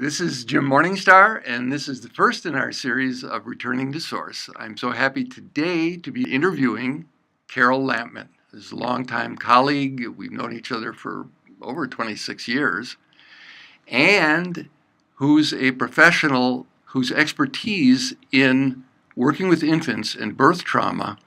This is Jim Morningstar, and this is the first in our series of Returning to Source. I'm so happy today to be interviewing Carol Lampman. This is a longtime colleague. We've known each other for over 26 years, and who's a professional whose expertise in working with infants and birth trauma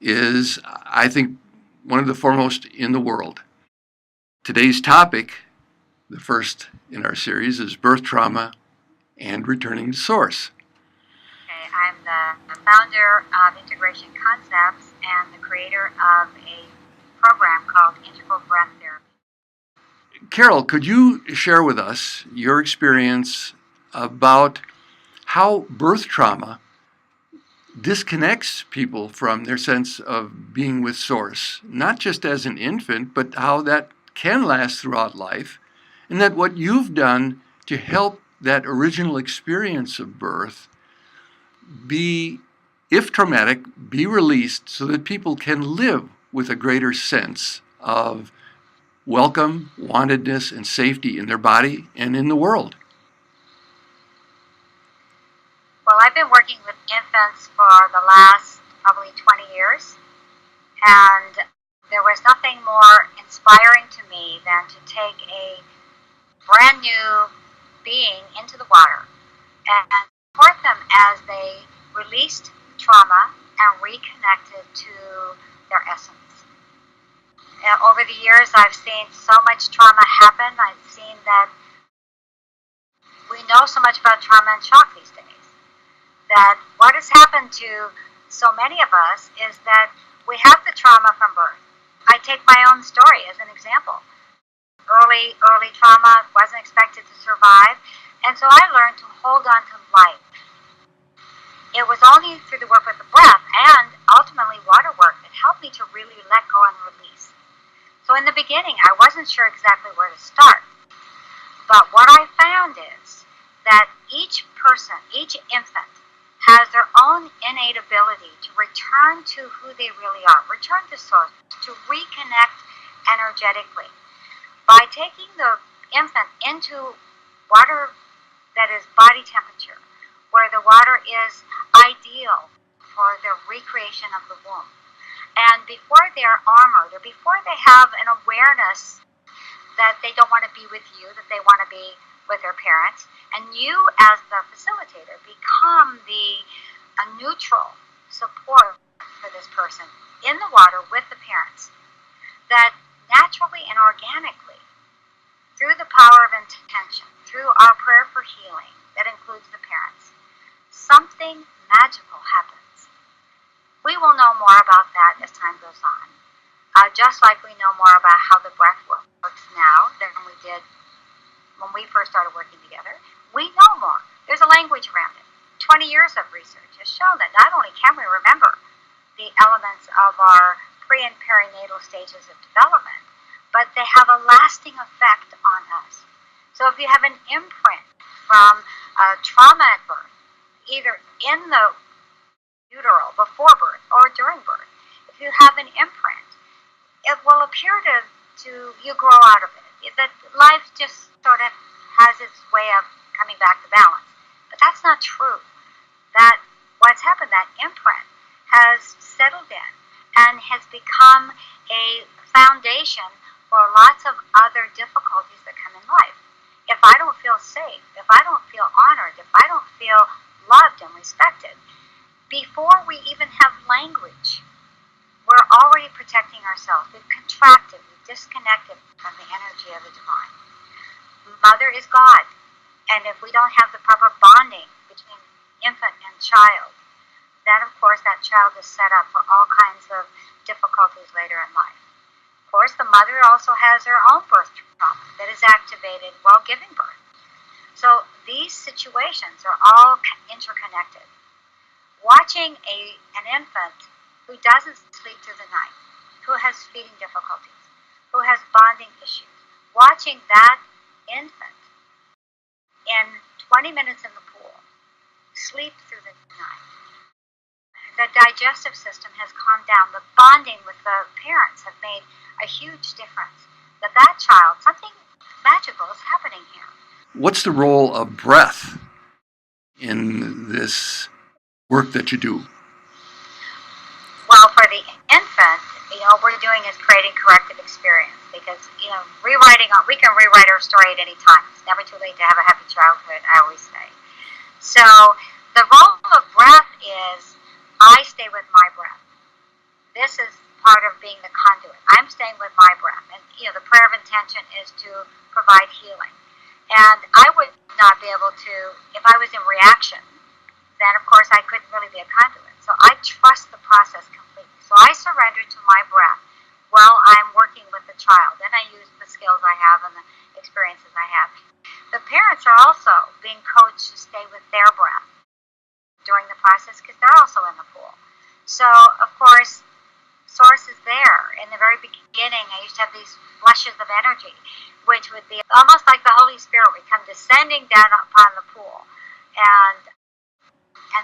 is, I think, one of the foremost in the world. Today's topic, the first in our series, is birth trauma and returning to source. Okay, I'm the founder of Integration Concepts and the creator of a program called Integral Breath Therapy. Carol, could you share with us your experience about how birth trauma disconnects people from their sense of being with source, not just as an infant, but how that can last throughout life, and that what you've done to help that original experience of birth be, if traumatic, be released so that people can live with a greater sense of welcome, wantedness, and safety in their body and in the world. Well, I've been working with infants for the last probably 20 years, and there was nothing more inspiring to me than to take a brand new being into the water and support them as they released trauma and reconnected to their essence. Over the years, I've seen so much trauma happen. I've seen that we know so much about trauma and shock these days. That what has happened to so many of us is that we have the trauma from birth. I take my own story as an example. Early trauma, wasn't expected to survive, and so I learned to hold on to life. It was only through the work with the breath and ultimately water work that helped me to really let go and release. So in the beginning, I wasn't sure exactly where to start. But what I found is that each person, each infant, has their own innate ability to return to who they really are, return to source, to reconnect energetically. By taking the infant into water that is body temperature, where the water is ideal for the recreation of the womb. And before they are armored, or before they have an awareness that they don't want to be with you, that they want to be with their parents, and you as the facilitator become the neutral support for this person in the water with the parents, that naturally and organically, through the power of intention, through our prayer for healing that includes the parents, something magical happens. We will know more about that as time goes on, just like we know more about how the breath works now than we did when we first started working together. We know more. There's a language around it. 20 years of research has shown that not only can we remember the elements of our pre- and perinatal stages of development, but they have a lasting effect on us. So if you have an imprint from trauma at birth, either in the utero, before birth, or during birth, if you have an imprint, it will appear to you grow out of it. That life just sort of has its way of coming back to balance. But that's not true. That what's happened, that imprint has settled in and has become a foundation for lots of other difficulties that come in life. If I don't feel safe, if I don't feel honored, if I don't feel loved and respected, before we even have language, we're already protecting ourselves. We've contracted, we've disconnected from the energy of the divine. Mother is God, and if we don't have the proper bonding between infant and child, then of course that child is set up for all kinds of difficulties later in life. Of course, the mother also has her own birth trauma that is activated while giving birth. So these situations are all interconnected. Watching an infant who doesn't sleep through the night, who has feeding difficulties, who has bonding issues, watching that infant in 20 minutes in the pool sleep through the night. The digestive system has calmed down. The bonding with the parents have made a huge difference. That child, something magical is happening here. what's the role of breath in this work that you do? Well, for the infant, what we're doing is creating corrective experience because, we can rewrite our story at any time. It's never too late to have a happy childhood, I always say. So the role of breath is I stay with my breath. This is part of being the conduit. I'm staying with my breath. And, the prayer of intention is to provide healing. And I would not be able to, if I was in reaction, then of course I couldn't really be a conduit. So I trust the process completely. So I surrender to my breath while I'm working with the child. Then I use the skills I have and the experiences I have. The parents are also being coached to stay with their breath during the process because they're also in the pool. So, of course, source is there. In the very beginning, I used to have these flushes of energy, which would be almost like the Holy Spirit would come descending down upon the pool. And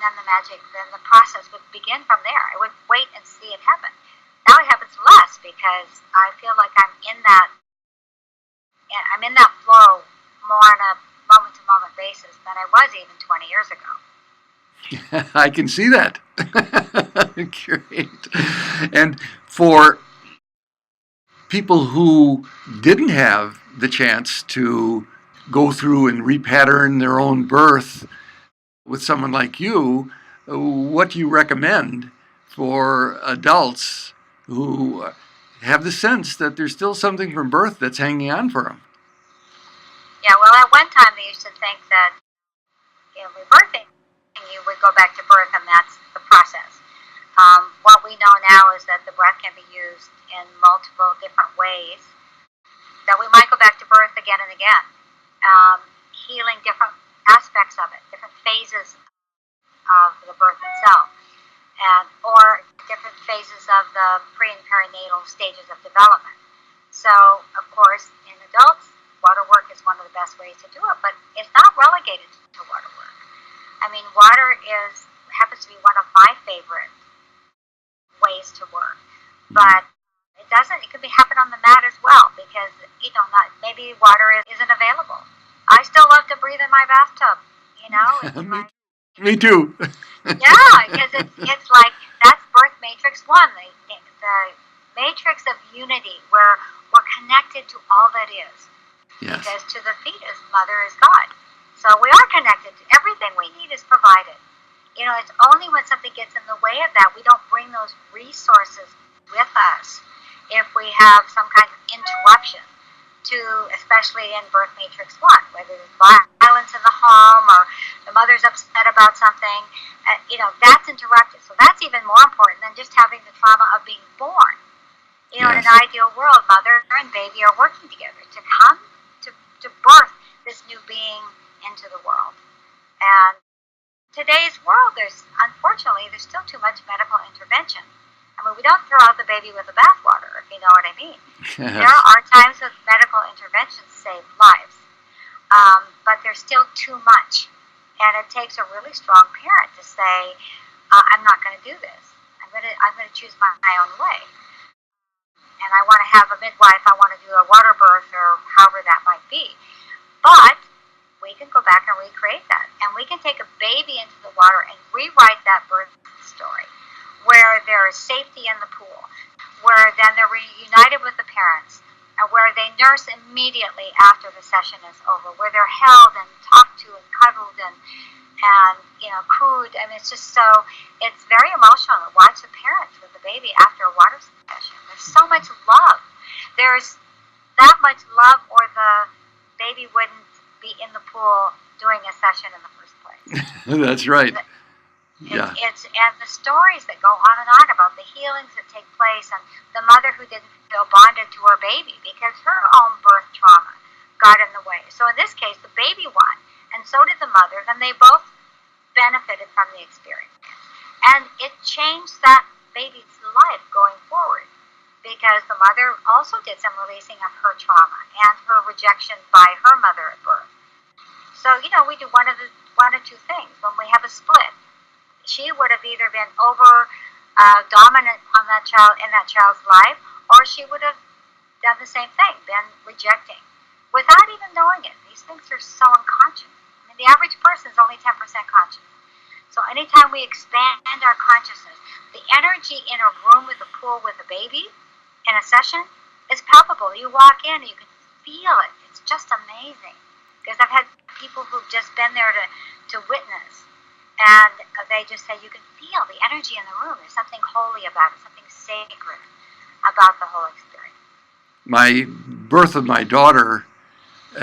then the process would begin from there. I would wait and see it happen. Now it happens less because I feel like I'm in that flow more on a moment-to-moment basis than I was even 20 years ago. I can see that. Great. And for people who didn't have the chance to go through and repattern their own birth with someone like you, what do you recommend for adults who have the sense that there's still something from birth that's hanging on for them? Yeah, well, at one time they used to think that rebirthing, you would go back to birth and that's the process. What we know now is that the breath can be used in multiple different ways, that we might go back to birth again and again, healing different aspects of it, different phases of the birth itself, or different phases of the pre and perinatal stages of development. So, of course, in adults, water work is one of the best ways to do it, but it's not relegated to water work. I mean, water happens to be one of my favorite ways to work, but it could happen on the mat as well because, maybe water isn't available. I still love to breathe in my bathtub, Me too. Yeah, because it's like, that's birth matrix 1, the matrix of unity where we're connected to all that is. Yes. Because to the fetus, mother is God. So we are connected. Everything we need is provided. It's only when something gets in the way of that, we don't bring those resources with us if we have some kind of interruption especially in birth matrix 1, whether there's violence in the home or the mother's upset about something, that's interrupted. So that's even more important than just having the trauma of being born. In an ideal world, mother and baby are working together to come to birth this new being into the world. And today's world, unfortunately, there's still too much medical intervention. I mean, we don't throw out the baby with the bathwater, if you know what I mean. Yes. There are times that medical interventions save lives, but there's still too much. And it takes a really strong parent to say, I'm not going to do this. I'm going to choose my own way. And I want to have a midwife. I want to do a water birth or however that might be. But we can go back and recreate that. And we can take a baby into the water and rewrite that birth story where there is safety in the pool, where then they're reunited with the parents, and where they nurse immediately after the session is over, where they're held and talked to and cuddled and cooed. I mean, it's very emotional to watch the parents with the baby after a water session. There's so much love. There's that much love, or the baby wouldn't be in the pool doing a session in the first place. That's right. And the stories that go on and on about the healings that take place, and the mother who didn't feel bonded to her baby because her own birth trauma got in the way. So in this case, the baby won, and so did the mother, and they both benefited from the experience. And it changed that baby's life going forward because the mother also did some releasing of her trauma and her rejection by her mother at birth. So, we do one of two things. When we have a split, she would have either been over dominant on that child in that child's life, or she would have done the same thing, been rejecting. without even knowing it. These things are so unconscious. I mean, the average person is only 10% conscious. So anytime we expand our consciousness, the energy in a room with a pool with a baby in a session is palpable. You walk in and you can feel it. It's just amazing. Because I've had people who've just been there to witness, and they just say you can feel the energy in the room. There's something holy about it, something sacred about the whole experience. My birth of my daughter,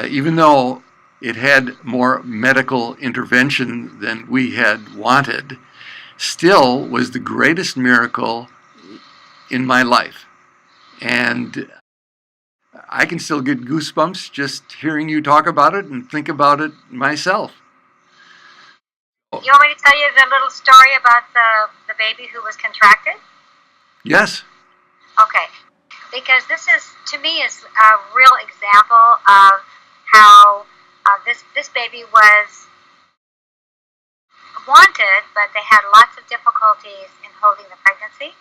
even though it had more medical intervention than we had wanted, still was the greatest miracle in my life. And I can still get goosebumps just hearing you talk about it and think about it myself. You want me to tell you the little story about the baby who was contracted? Yes. Okay. Because this is, to me, is a real example of how this baby was wanted, but they had lots of difficulties in holding the pregnancy.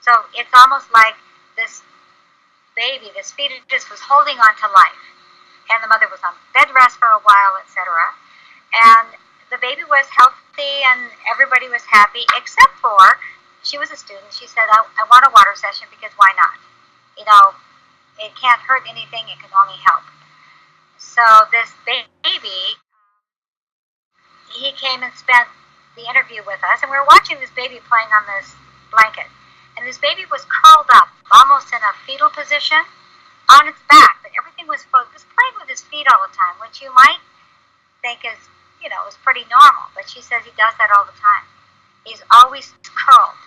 So it's almost like this baby, this fetus, was holding on to life, and the mother was on bed rest for a while, etc. And the baby was healthy, and everybody was happy, except for she was a student. She said, "I want a water session because why not? You know, it can't hurt anything. It can only help." So this baby, he came and spent the interview with us, and we were watching this baby playing on this blanket. And this baby was curled up, almost in a fetal position, on its back. But everything was playing with his feet all the time, which you might think is, is pretty normal. But she says he does that all the time. He's always curled.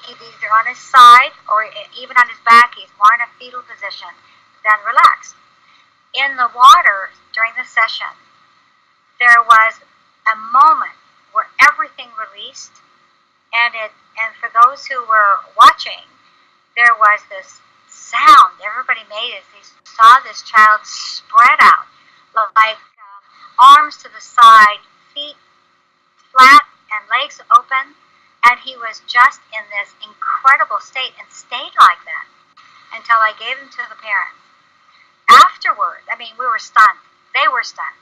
He's either on his side or even on his back. He's more in a fetal position than relaxed. In the water during the session, there was a moment where everything released, and for those who were watching, there was this sound everybody made as they saw this child spread out, like arms to the side, feet flat, and legs open, and he was just in this incredible state and stayed like that until I gave him to the parents. Afterwards, I mean, we were stunned. They were stunned.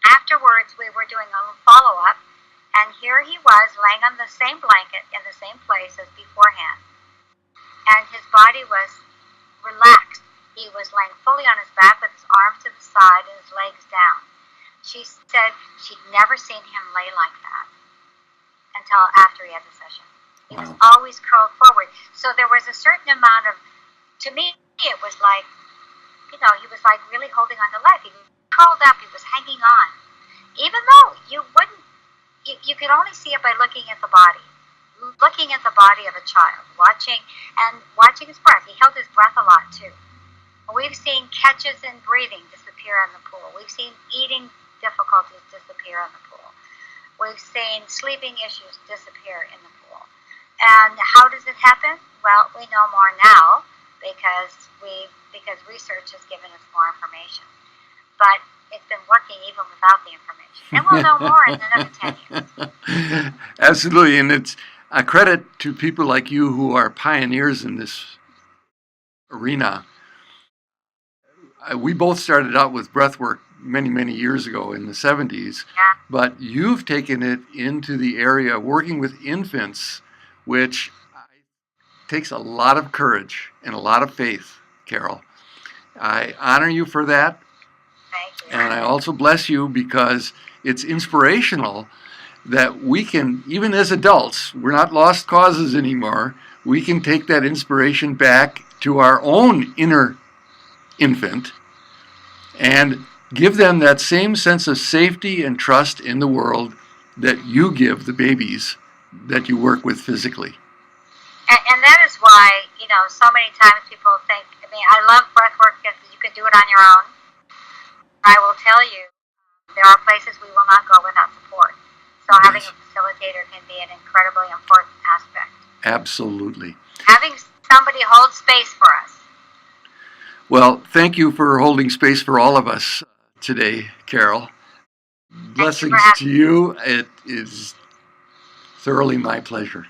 Afterwards, we were doing a little follow-up, and here he was laying on the same blanket in the same place as beforehand. And his body was relaxed. He was laying fully on his back with his arms to the side and his legs down. She said she'd never seen him lay like that until after he had the session. He was always curled forward. So there was a certain amount of, to me, it was like, he was like really holding on to life. He was curled up. He was hanging on. Even though you could only see it by looking at the body. Looking at the body of a child, watching his breath. He held his breath a lot too. We've seen catches in breathing disappear in the pool. We've seen eating difficulties disappear in the pool. We've seen sleeping issues disappear in the pool. And how does it happen? Well, we know more now because research has given us more information. But it's been working even without the information. And we'll know more in another 10 years. Absolutely, and it's a credit to people like you who are pioneers in this arena. We both started out with breathwork many, many years ago in the 70s, but you've taken it into the area working with infants, which takes a lot of courage and a lot of faith, Carol. I honor you for that. Thank you. And I also bless you because it's inspirational that we can, even as adults, we're not lost causes anymore. We can take that inspiration back to our own inner infant and give them that same sense of safety and trust in the world that you give the babies that you work with physically. And that is why, so many times people think, I love breathwork because you can do it on your own. I will tell you, there are places we will not go without support. So having a facilitator can be an incredibly important aspect. Absolutely. Having somebody hold space for us. Well, thank you for holding space for all of us today, Carol. Blessings to you. It is thoroughly my pleasure.